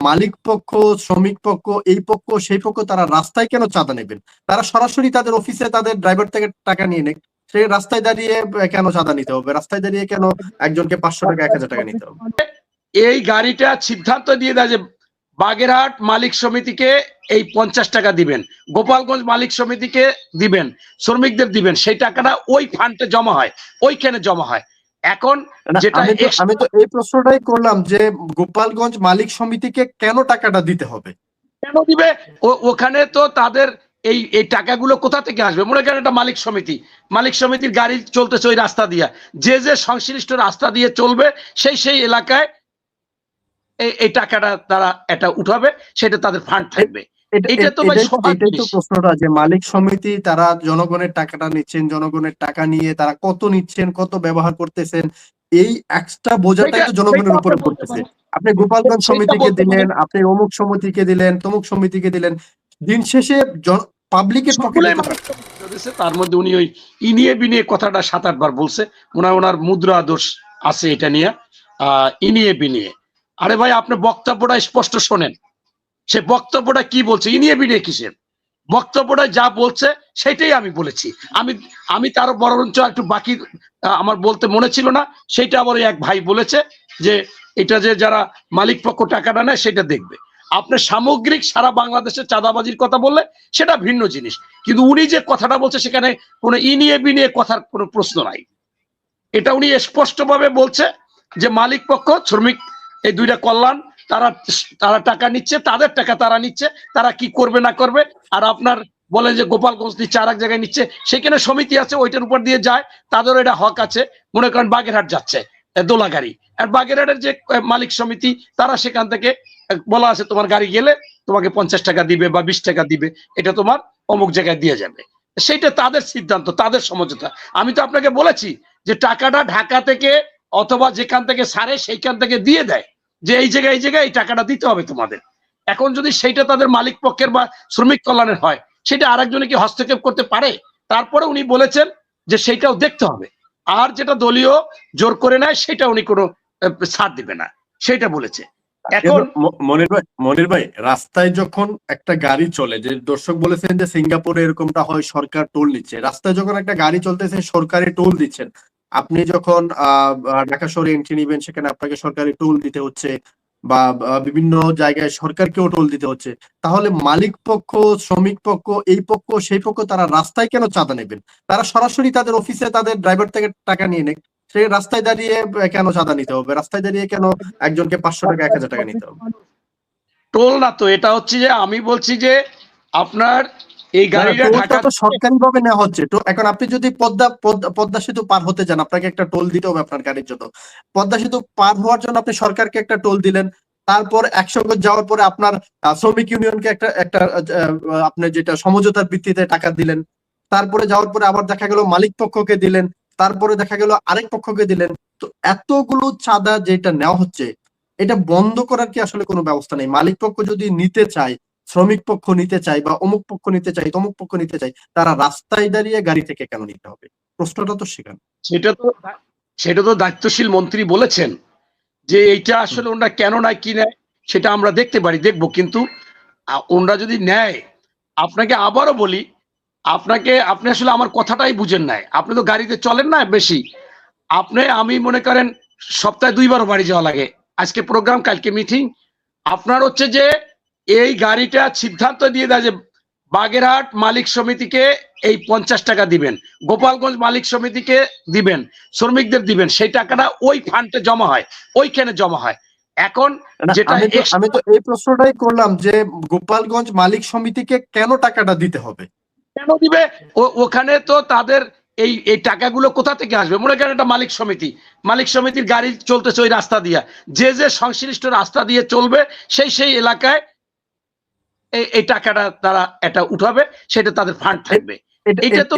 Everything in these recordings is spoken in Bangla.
মালিক পক্ষ, শ্রমিক পক্ষ, এই পক্ষ সেই পক্ষ তারা রাস্তায় কেন চাঁদা নেবেন? তারা সরাসরি তাদের অফিসে তাদের ড্রাইভার থেকে টাকা নিয়ে নেক। সে রাস্তায় দাঁড়িয়ে কেন চাঁদা নিতে হবে? রাস্তায় দাঁড়িয়ে কেন একজনকে ৫০০ টাকা ১,০০০ টাকা নিতে হবে? এই গাড়িটা সিদ্ধান্ত দিয়ে দেয় যে বাগেরহাট মালিক সমিতিকে এই ৫০ টাকা দিবেন, গোপালগঞ্জ মালিক সমিতিকে দিবেন, শ্রমিকদের দিবেন, সেই টাকাটা ওই ফান্ডে জমা হয়, ওইখানে জমা হয়। এখন যেটা আমি তো এই প্রশ্নটাই করলাম যে গোপালগঞ্জ মালিক সমিতিকে কেন টাকাটা দিতে হবে? কেন দিবে? ওখানে তো তাদের এই টাকাগুলো কোথা থেকে আসবে? মনে করেন এটা মালিক সমিতি, মালিক সমিতির গাড়ি চলতেছে ওই রাস্তা দিয়ে, যে সংশ্লিষ্ট রাস্তা দিয়ে চলবে সেই এলাকায় এই টাকাটা তারা এটা উঠাবে, সেটা তাদের ফান্ড থাকবে। এটা তো এটাই তো প্রশ্নটা যে মালিক সমিতি তারা জনগণের টাকাটা নিচ্ছেন, জনগণের টাকা নিয়ে তারা কত নিচ্ছেন, কত ব্যবহার করতেছেন, এই এক্সট্রা বোঝাটাই তো জনগণের উপরে পড়তেছে। আপনি গোপালগঞ্জ সমিতিকে দিলেন, আপনি অমুক সমিতিকে দিলেন, তমুক সমিতিকে দিলেন, দিন শেষে পাবলিকের পকেটে তার মধ্যে উনি ওই ইনিয়ে বিনিয়ে কথাটা ৭-৮ বার বলছে। ওনার মুদ্রা দোষ আছে এটা নিয়ে, ইনিয়ে বিনিয়ে। আরে ভাই, আপনি বক্তব্যটা স্পষ্ট শোনেন, সে বক্তব্যটা কি বলছে, ইনিয়ে বিনিয়ে কিসের? বক্তব্যটা যা বলছে সেটাই আমি বলেছি। আমি তার বরঞ্চ একটু বাকি আমার বলতে মনে ছিল না, সেটা আবার এক ভাই বলেছে যে এটা যে যারা মালিক পক্ষ টাকাটা নেয় সেটা দেখবে। আপনি সামগ্রিক সারা বাংলাদেশে চাঁদাবাজির কথা বললে সেটা ভিন্ন জিনিস, কিন্তু উনি যে কথাটা বলছে সেখানে কোনো ইনিয়ে বিনিয়ে কথার কোনো প্রশ্ন নাই। এটা উনি স্পষ্টভাবে বলছে যে মালিক পক্ষ শ্রমিক এই দুইটা কল্যাণ তারা টাকা নিচ্ছে, তাদের টাকা তারা নিচ্ছে, তারা কি করবে না করবে। আর আপনার বলে যে গোপালগঞ্জ নিচ্ছে, আর এক জায়গায় নিচ্ছে, সেখানে সমিতি আছে ওইটার উপর দিয়ে যায়, তাদের এটা হক আছে। মনে করেন বাগেরহাট যাচ্ছে দোলা গাড়ি, আর বাগেরহাটের যে মালিক সমিতি তারা সেখান থেকে বলা আছে তোমার গাড়ি গেলে তোমাকে ৫০ টাকা দিবে বা ২০ টাকা দিবে, এটা তোমার অমুক জায়গায় দিয়ে যাবে। সেইটা তাদের সিদ্ধান্ত, তাদের সমঝোতা। আমি তো আপনাকে বলেছি যে টাকাটা ঢাকা থেকে অথবা যেখান থেকে সারে সেইখান থেকে দিয়ে দেয় যে এই জায়গায় এই টাকাটা দিতে হবে তোমাদের। এখন যদি সেইটা তাদের মালিক পক্ষের বা শ্রমিক কল্যাণের হয়, সেটা আরেকজনে কি হস্তক্ষেপ করতে পারে? তারপরে উনি বলেছেন যে সেইটাও দেখতে হবে, আর যেটা দলীয় জোর করে নেয় সেটা উনি কোনো ছাড় দিবে না, সেটা বলেছে। এখন মনির ভাই, রাস্তায় যখন একটা গাড়ি চলে, যে দর্শক বলেছেন যে সিঙ্গাপুরে এরকমটা হয়, সরকার টোল নিচ্ছে। রাস্তায় যখন একটা গাড়ি চলতেছে সরকারি টোল দিচ্ছেন, আপনি যখন ঢাকা শহরে এন্ট্রি নিবেন সেখানে আপনাকে সরকারি টোল দিতে হচ্ছে, বা বিভিন্ন জায়গায় সরকারকেও টোল দিতে হচ্ছে। তাহলে মালিক পক্ষ, শ্রমিক পক্ষ, এই পক্ষ সেই পক্ষ তারা রাস্তায় কেন চাঁদা নেবেন? তারা সরাসরি তাদের অফিসে তাদের ড্রাইভার থেকে টাকা নিয়ে নেক। সে রাস্তায় দাঁড়িয়ে কেন চাঁদা নিতে হবে? রাস্তায় দাঁড়িয়ে কেন একজনকে ৫০০ টাকা ১,০০০ টাকা নিতে হবে? টোল না তো, এটা হচ্ছে যে আমি বলছি যে আপনার এই গাড়িটা ঢাকা তো সরকারি ভাবে নেওয়া হচ্ছে। তো এখন আপনি যদি পদ্মা সেতু পার হতে যান, আপনাকে একটা টোল দিতে হবে আপনার গাড়ির জন্য। পদ্মা সেতু পার হওয়ার জন্য আপনি সরকারকে একটা টোল দিলেন। তারপর ১০০ গজ যাওয়ার পরে আপনার শ্রমিক ইউনিয়নকে একটা আপনি যেটা সমঝোতার ভিত্তিতে টাকা দিলেন। তারপরে যাওয়ার পরে আবার দেখা গেল মালিক পক্ষকে দিলেন। তারপরে দেখা গেল আরেক পক্ষকে দিলেন। তো এতগুলো চাঁদা যেটা নেওয়া হচ্ছে, এটা বন্ধ করার কি আসলে কোনো ব্যবস্থা নেই? মালিক পক্ষ যদি নিতে চায়, শ্রমিক পক্ষ নিতে চায়, বা অমুক পক্ষ নিতে চায়, তমুক পক্ষ নিতে চায়, তারা রাস্তায় দাঁড়িয়ে গাড়ি থেকে কেন নিতে হবে? প্রশ্নটা তো সেখানে। সেটা তো দায়িত্বশীল মন্ত্রী বলেছেন যে এইটা আসলে ওনারা কেন নেয় কি নেয় সেটা আমরা দেখবো, কিন্তু ওনারা যদি নেয়, আপনাকে আবারও বলি, আপনি আসলে আমার কথাটাই বুঝেন নাই। আপনি তো গাড়িতে চলেন না বেশি। আমি মনে করেন সপ্তাহে ২ বারও বাড়ি যাওয়া লাগে, আজকে প্রোগ্রাম কালকে মিটিং। আপনার হচ্ছে যে এই গাড়িটা সিদ্ধান্ত দিয়ে দেয় যে বাগেরহাট মালিক সমিতিকে এই ৫০ টাকা দিবেন, গোপালগঞ্জ মালিক সমিতিকে দিবেন, শ্রমিকদের দিবেন, সেই টাকাটা ওই ফান্ডে জমা হয়, ওইখানে জমা হয়। এখন যেটা আমি তো এই প্রশ্নটাই করলাম যে গোপালগঞ্জ মালিক সমিতিকে কেন টাকাটা দিতে হবে? কেন দিবে? ওখানে তো তাদের এই টাকাগুলো কোথা থেকে আসবে? মনে করেন এটা মালিক সমিতির গাড়ি চলতেছে ওই রাস্তা দিয়ে, যে সংশ্লিষ্ট রাস্তা দিয়ে চলবে সেই এলাকায় এই টাকাটা তারা এটা উঠাবে, সেটা তাদের ফান্ড থাকবে। এটাই তো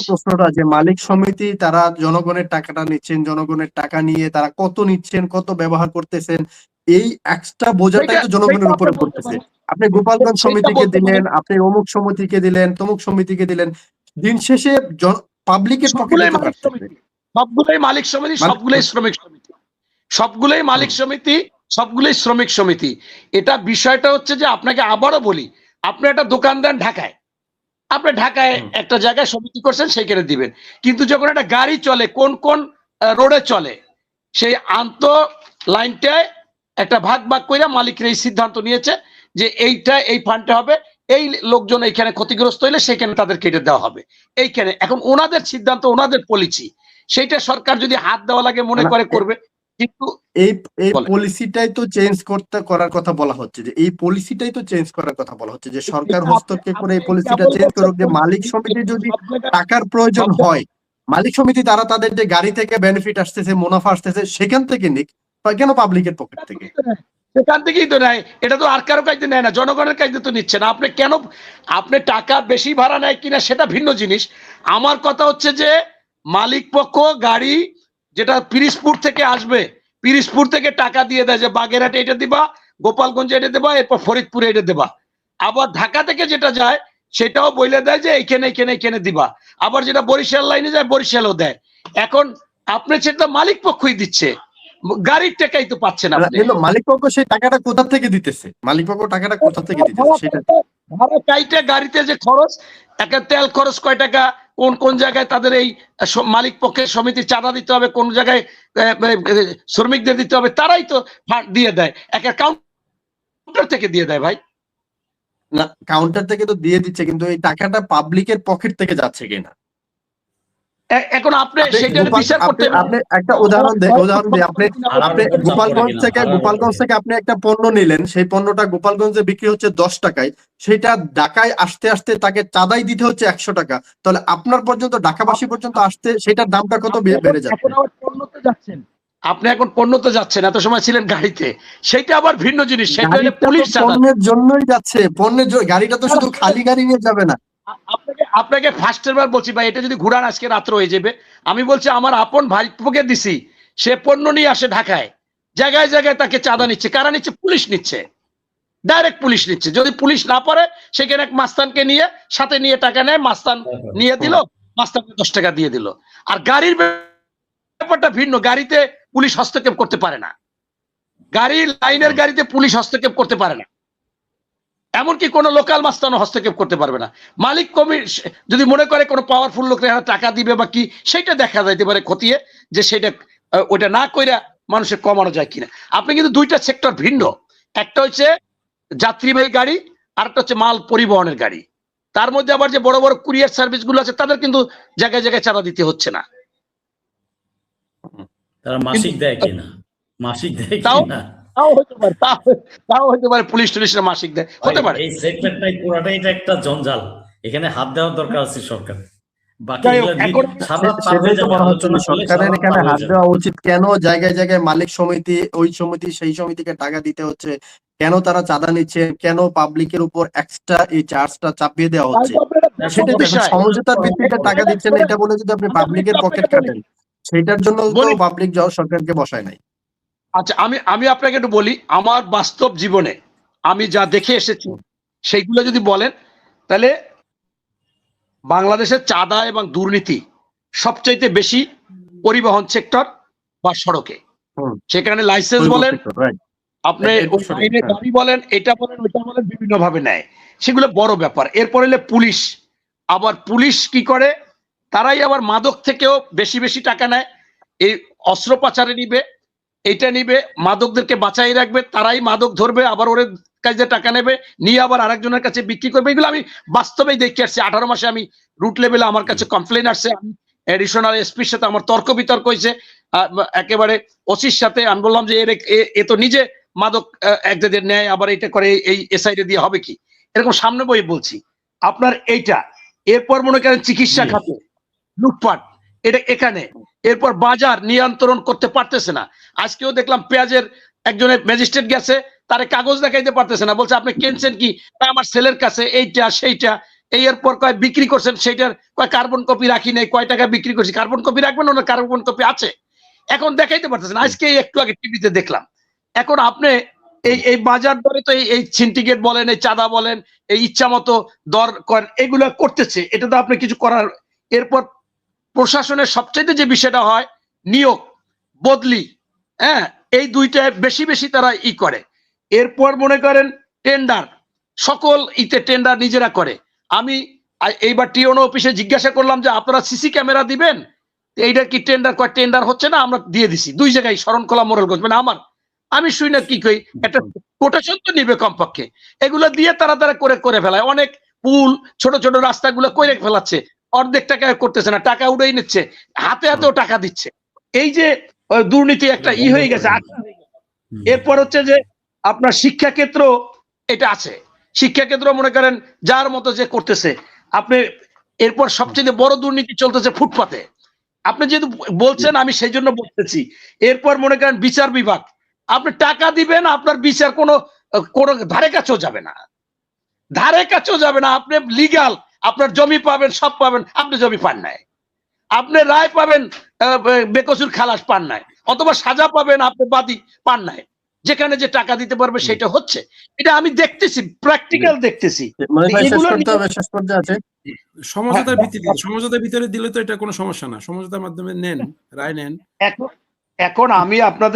প্রশ্নটা যে মালিক সমিতি তারা জনগণের টাকাটা নিচ্ছেন, জনগণের টাকা নিয়ে তারা কত নিচ্ছেন, কত ব্যবহার করতেছেন, এই এক্সট্রা বোঝাটাই তো জনগণের উপরে পড়তেছে। আপনি গোপালগঞ্জ সমিতিকে দিলেন, আপনি অমুক সমিতিকে দিলেন, তমুক সমিতিকে দিলেন, দিন শেষে পাবলিকের পকেটে সবগুলোই মালিক সমিতি, সবগুলোই শ্রমিক সমিতি, সবগুলোই মালিক সমিতি, সবগুলোই শ্রমিক সমিতি। এটা বিষয়টা হচ্ছে যে আপনাকে আবারও বলি, আপনি একটা দোকান দেন ঢাকায়, আপনি ঢাকায় একটা জায়গায় সমিতি করছেন, সেইখানে দিবেন। কিন্তু যখন একটা গাড়ি চলে, কোন কোন রোডে চলে, সেই আন্ত লাইনটায় একটা ভাগ ভাগ করে মালিকরা এই সিদ্ধান্ত নিয়েছে যে এইটা এই ফান্ডে হবে, এই লোকজন এইখানে ক্ষতিগ্রস্ত হইলে সেখানে তাদের কেটে দেওয়া হবে। এইখানে এখন ওনাদের সিদ্ধান্ত, ওনাদের পলিসি, সেইটা সরকার যদি হাত দেওয়া লাগে মনে করে করবে। কিন্তু এই এই পলিসিটাই তো চেঞ্জ করার কথা বলা হচ্ছে, যে এই পলিসিটাই তো চেঞ্জ করার কথা বলা হচ্ছে, যে সরকার হস্তক্ষেপ করে এই পলিসিটা চেঞ্জ করুক, যে মালিক সমিতি যদি টাকার প্রয়োজন হয়, মালিক সমিতি তারা তাদের যে গাড়ি থেকে বেনিফিট আসতেছে, মুনাফা আসতেছে, সেখান থেকে নিক, কেন পাবলিকের পকেট থেকে? সেখান থেকেই তো নেয়, এটা তো আর কারো কাছে নেয় না, জনগণের কাছে তো নিচ্ছে না। আপনি কেন, আপনি টাকা বেশি ভাড়া নেয় কিনা সেটা ভিন্ন জিনিস। আমার কথা হচ্ছে যে মালিক পক্ষ গাড়ি যেটা পিরিজপুর থেকে আসবে, পিরিজপুর থেকে টাকা দিয়ে দেয় যে বাগেরহাটে এটা দিবা, গোপালগঞ্জে এটা দেবা, এরপর ফরিদপুরে এটা দেবা। আবার ঢাকা থেকে যেটা যায় সেটাও বলে দেয় যে এইখানে এইখানে এইখানে দিবা। আবার যেটা বরিশাল লাইনে যায় বরিশালও দেয়। এখন আপনি সেটা মালিক পক্ষই দিচ্ছে, গাড়ির টাকাই তো পাচ্ছেন আপনি। কিন্তু মালিক পক্ষ সেই টাকাটা কোথা থেকে দিতেছে? মালিক পক্ষ টাকাটা কোথা থেকে দিতেছে সেটা ভাড়া কাইটে গাড়িতে যে খরচ, একটা তেল খরচ কয় টাকা, কোন কোন জায়গায় তাদের এই মালিক পক্ষের সমিতি চাঁদা দিতে হবে, কোন জায়গায় শ্রমিকদের দিতে হবে, তারাই তো দিয়ে দেয়, একটা কাউন্টার থেকে দিয়ে দেয় ভাই। না, কাউন্টার থেকে তো দিয়ে দিচ্ছে, কিন্তু এই টাকাটা পাবলিকের পকেট থেকে যাচ্ছে কিনা এখন আপনি সেটার বিচার করতে, আপনি একটা উদাহরণ দিই, আপনি গোপালগঞ্জ থেকে আপনি একটা পণ্য নিলেন, সেই পণ্যটা গোপালগঞ্জে বিক্রি হচ্ছে 10 টাকায়, সেটা ঢাকায় আসতে আসতে তাকে চাঁদাই দিতে হচ্ছে 100 টাকা, তাহলে আপনার পর্যন্ত, ঢাকাবাসী পর্যন্ত আসতে সেটার দামটা কত বেড়ে যাচ্ছে? আপনি এখন পণ্যতে যাচ্ছেন, এত সময় ছিলেন গাড়িতে, সেটা আবার ভিন্ন জিনিস। সেটা হলে পুলিশ পণ্যের জন্যই যাচ্ছে, গাড়িটা তো শুধু খালি গাড়ি নিয়ে যাবে না। আপনাকে ফার্স্টের বার বলছি ভাই, এটা যদি ঘুরান আজকে রাত্র হয়ে যাবে। আমি বলছি আমার আপন ভাইপোকে দিছি, সে পণ্য নিয়ে আসে ঢাকায়, জায়গায় জায়গায় তাকে চাঁদা নিচ্ছে। কারা নিচ্ছে? পুলিশ নিচ্ছে, ডাইরেক্ট পুলিশ নিচ্ছে। যদি পুলিশ না পারে সেখানে এক মাস্তানকে নিয়ে সাথে নিয়ে টাকা নেয়, মাস্তান নিয়ে দিল, মাস্তানকে 10 টাকা দিয়ে দিল। আর গাড়ির ব্যাপারটা ভিন্ন, গাড়িতে পুলিশ হস্তক্ষেপ করতে পারে না, গাড়ির লাইনের গাড়িতে পুলিশ হস্তক্ষেপ করতে পারে না, এমনকি কোন লোকাল মাস্তানও হস্তক্ষেপ করতে পারবে না। মালিক যদি মনে করে কোনো পাওয়ারফুল লোকেরা টাকা দিবে বা কি, সেটা দেখা যাইতে পারে খতিয়ে, যে সেটা ওইটা না কইরা মানুষের কমানো যায় কিনা। আপনি কিন্তু দুইটা সেক্টর ভিন্ন, একটা হচ্ছে যাত্রীবাহী গাড়ি, আর একটা হচ্ছে মাল পরিবহনের গাড়ি। তার মধ্যে আবার যে বড় বড় কুরিয়ার সার্ভিস গুলো আছে, তাদের কিন্তু জায়গায় জায়গায় চাঁদা দিতে হচ্ছে না। তারা মাসিক দেয় কিনা, মাসিক দেয় কিনা তাও হতে পারে, পুলিশ টুলিশরা মাসিক দেয়, হতে পারে। এই সেক্টরটাই পুরোটাই এটা একটা জঞ্জাল, এখানে হাত দেওয়ার দরকার আছে সরকার। সরকারের এখানে হাত দেওয়া উচিত। কেন জায়গায় জায়গায় মালিক সমিতি, ওই সমিতি, সেই সমিতিকে টাকা দিতে হচ্ছে, কেন তারা চাঁদা নিচ্ছে, কেন পাবলিকের উপর এক্সট্রা এই চার্জটা চাপিয়ে দেওয়া হচ্ছে, সেটা সমঝোতার ভিত্তিতে টাকা দিচ্ছেন, এটা বলে যদি আপনি পাবলিকের পকেট কাটেন, সেটার জন্য তো পাবলিক সরকারকে বসায় নাই। আচ্ছা, আমি আপনাকে একটু বলি, আমার বাস্তব জীবনে আমি যা দেখে এসেছি সেইগুলো যদি বলেন, তাহলে বাংলাদেশের চাঁদা এবং দুর্নীতি সবচাইতে বেশি পরিবহন সেক্টর বা সড়কে। সেখানে লাইসেন্স বলেন, আপনি গাড়ি বলেন, এটা বলেন, ওইটা বলেন, বিভিন্ন ভাবে নেয়, সেগুলো বড় ব্যাপার। এরপর হলে পুলিশ, আবার পুলিশ কি করে, তারাই আবার মাদক থেকেও বেশি বেশি টাকা নেয়, এই অস্ত্র পাচারে নিবে, এইটা নিবে, মাদকদেরকে বাঁচাই রাখবে, তারাই মাদক ধরবে, আবার ওর কাছে টাকা নেবে, নিয়ে আবার আরেকজনের কাছে বিক্রি করবে। এগুলো আমি বাস্তবেই দেখে আসছি। 18 মাসে আমি রুট লেভেলে আমার কাছে কমপ্লেন আসছে, আমি এডিশনাল এসপির সাথে আমার তর্ক বিতর্ক হয়েছে, একেবারে ওসির সাথে। আমি বললাম যে এ তো নিজে মাদক একদের নেয়, আবার এটা করে, এই এসআইডি দিয়ে হবে কি, এরকম সামনে বই বলছি আপনার এইটা। এরপর মনে করেন চিকিৎসা খাতে লুটপাট, এটা এখানে। এরপর বাজার নিয়ন্ত্রণ করতে পারতেছে না। আজকেও দেখলাম পেঁয়াজের একজনের ম্যাজিস্ট্রেট গেছে, তারে কাগজ দেখাইতে পারতেছে না, বলছে আপনি কিনছেন কি, আমার ছেলের কাছে এইটা সেইটা। এরপর কয় বিক্রি করছেন, সেইটার কয় কার্বন কপি রাখি নাই, কয় টাকা বিক্রি করছি। কার্বন কপি রাখবেন, ওনার কার্বন কপি আছে, এখন দেখাইতে পারতেছেন। আজকে একটু আগে টিভিতে দেখলাম। এখন আপনি এই বাজার দরে তো এই সিন্ডিকেট বলেন, এই চাঁদা বলেন, এই ইচ্ছা মতো দর করেন, এগুলো করতেছে, এটা তো আপনি কিছু করার। এরপর প্রশাসনের সবচেয়ে যে বিষয়টা হয়, নিয়োগ বদলি, হ্যাঁ, এই দুইটা বেশি বেশি তারা করে। এরপর মনে করেন টেন্ডার, সকল টেন্ডার নিজেরা করে। আমি এইবার টিওনো অফিসে জিজ্ঞাসা করলাম যে আপনারা সিসি ক্যামেরা দিবেন, এইটা কি টেন্ডার? কয় টেন্ডার হচ্ছে না, আমরা দিয়ে দিছি 2 জায়গায়, শরণখোলা মোরেলগঞ্জ। মানে আমি শুই না কি কই, একটা কোটেশন তো নিবে কমপক্ষে। এগুলো দিয়ে তারা করে ফেলায়। অনেক পুল, ছোট ছোট রাস্তাগুলো করে ফেলাচ্ছে, অর্ধেক টাকা করতেছে না, টাকা উড়েই নিচ্ছে, হাতে হাতেও টাকা দিচ্ছে। এই যে দুর্নীতি একটা হয়ে গেছে। এরপর হচ্ছে যে আপনার শিক্ষা ক্ষেত্র, এটা আছে। শিক্ষা ক্ষেত্র মনে করেন যার মতো যে করতেছে আপনি। এরপর সবচেয়ে বড় দুর্নীতি চলতেছে ফুটপাতে। আপনি যেহেতু বলছেন আমি সেই জন্য বলতেছি। এরপর মনে করেন বিচার বিভাগ, আপনি টাকা দিবেন, আপনার বিচার কোনো ধারে কাছেও যাবে না, ধারে কাছেও যাবে না। আপনি লিগাল, আপনার জমি পাবেন, সব পাবেন, আপনি জমি পান নাই। আপনি রায় পাবেন, বেকসুর খালাস পান নাই, অথবা সাজা পাবেন, আপনি বাদী পান নাই। যেখানে যে টাকা দিতে পারবে সেটা হচ্ছে। এটা আমি দেখতেছি, প্র্যাকটিক্যাল দেখতেছি। শেষ পর্যায়ে আছে সমঝোতার ভিত্তিতে, সমঝোতার ভিতরে দিলে তো এটা কোনো সমস্যা না, সমঝোতার মাধ্যমে নেন, রায় নেন। এখন আমি আপনাদের